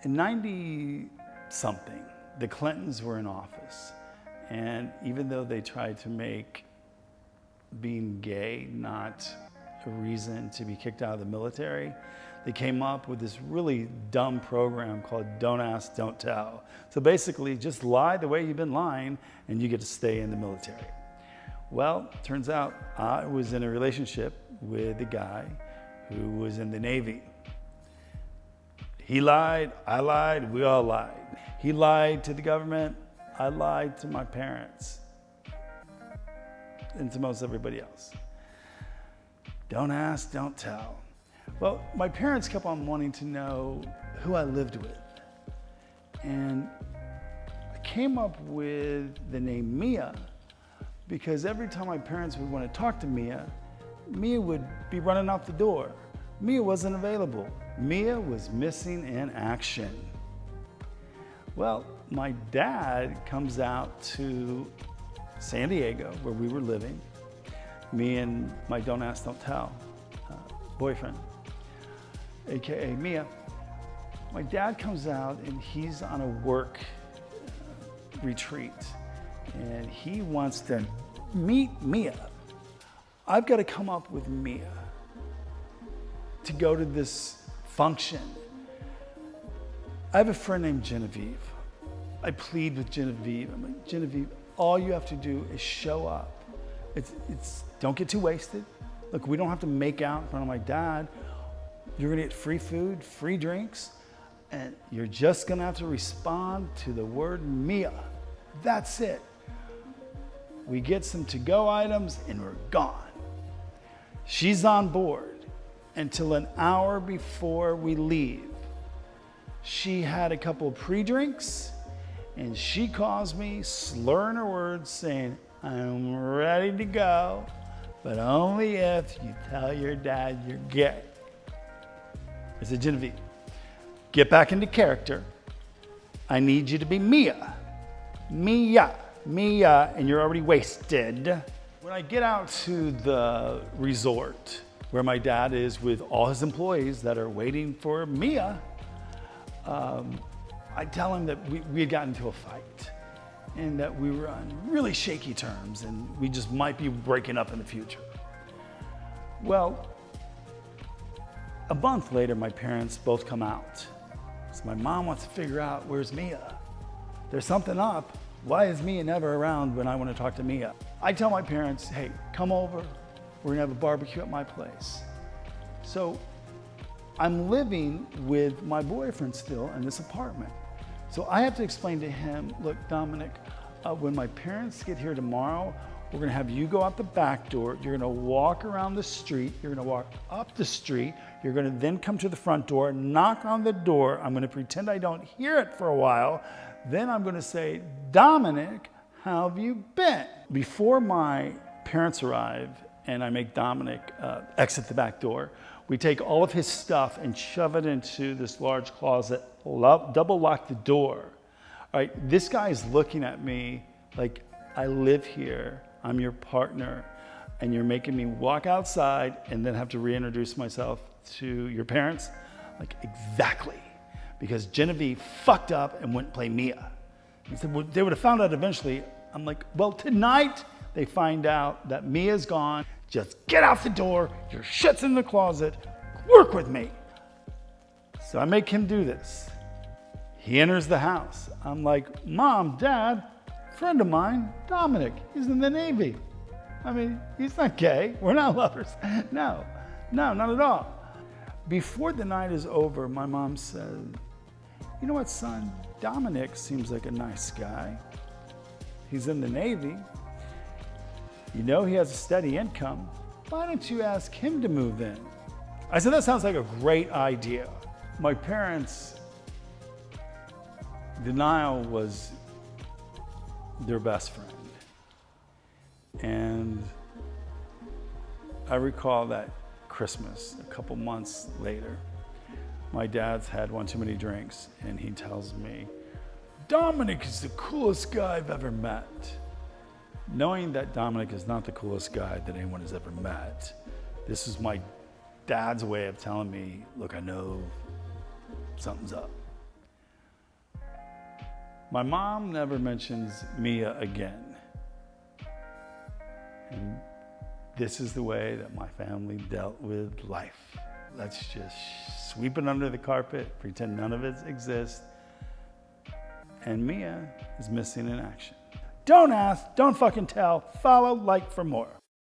In 90-something, the Clintons were in office. And even though they tried to make being gay not a reason to be kicked out of the military, they came up with this really dumb program called Don't Ask, Don't Tell. So basically, just lie the way you've been lying and you get to stay in the military. Well, turns out I was in a relationship with a guy who was in the Navy. He lied, I lied, we all lied. He lied to the government, I lied to my parents, and to most everybody else. Don't ask, don't tell. Well, my parents kept on wanting to know who I lived with. And I came up with the name Mia because every time my parents would want to talk to Mia, Mia would be running out the door. Mia wasn't available. Mia was missing in action. Well, my dad comes out to San Diego, where we were living, me and my Don't Ask, Don't Tell boyfriend, AKA Mia. My dad comes out and he's on a work retreat and he wants to meet Mia. I've got to come up with Mia to go to this function. I have a friend named Genevieve. I plead with Genevieve. I'm like, Genevieve, all you have to do is show up. Don't get too wasted. Look, we don't have to make out in front of my dad. You're gonna get free food, free drinks, and you're just gonna have to respond to the word Mia. That's it. We get some to-go items and we're gone. She's on board until an hour before we leave. She had a couple of pre-drinks and she calls me slurring her words saying, I'm ready to go, but only if you tell your dad you're gay. I said, Genevieve, get back into character. I need you to be Mia. Mia, and you're already wasted. When I get out to the resort where my dad is with all his employees that are waiting for Mia, I tell him that we had gotten into a fight and that we were on really shaky terms and we just might be breaking up in the future. Well, a month later, my parents both come out. So my mom wants to figure out, where's Mia? There's something up. Why is Mia never around when I want to talk to Mia? I tell my parents, hey, come over. We're gonna have a barbecue at my place. So I'm living with my boyfriend still in this apartment. So I have to explain to him, look, Dominic, when my parents get here tomorrow, we're gonna have you go out the back door, you're gonna walk around the street, you're gonna walk up the street, you're gonna then come to the front door, knock on the door, I'm gonna pretend I don't hear it for a while, then I'm gonna say, Dominic, how have you been? Before my parents arrive and I make Dominic exit the back door, we take all of his stuff and shove it into this large closet, double lock the door. All right, this guy is looking at me like, I live here, I'm your partner, and you're making me walk outside and then have to reintroduce myself to your parents? Like, exactly. Because Genevieve fucked up and wouldn't play Mia. He said, well, they would have found out eventually. I'm like, well, tonight they find out that Mia's gone. Just get out the door, your shit's in the closet, work with me. So I make him do this. He enters the house. I'm like, Mom, Dad, friend of mine, Dominic, he's in the Navy. I mean, he's not gay, we're not lovers. No, not at all. Before the night is over, my mom said, you know what, son, Dominic seems like a nice guy. He's in the Navy. You know he has a steady income. Why don't you ask him to move in? I said, that sounds like a great idea. My parents' denial was their best friend. And I recall that Christmas, a couple months later, my dad's had one too many drinks and he tells me, Dominic is the coolest guy I've ever met. Knowing that Dominic is not the coolest guy that anyone has ever met, this is my dad's way of telling me, look, I know something's up. My mom never mentions Mia again. And this is the way that my family dealt with life. Let's just sweep it under the carpet, pretend none of it exists. And Mia is missing in action. Don't ask, don't fucking tell. Follow, like for more.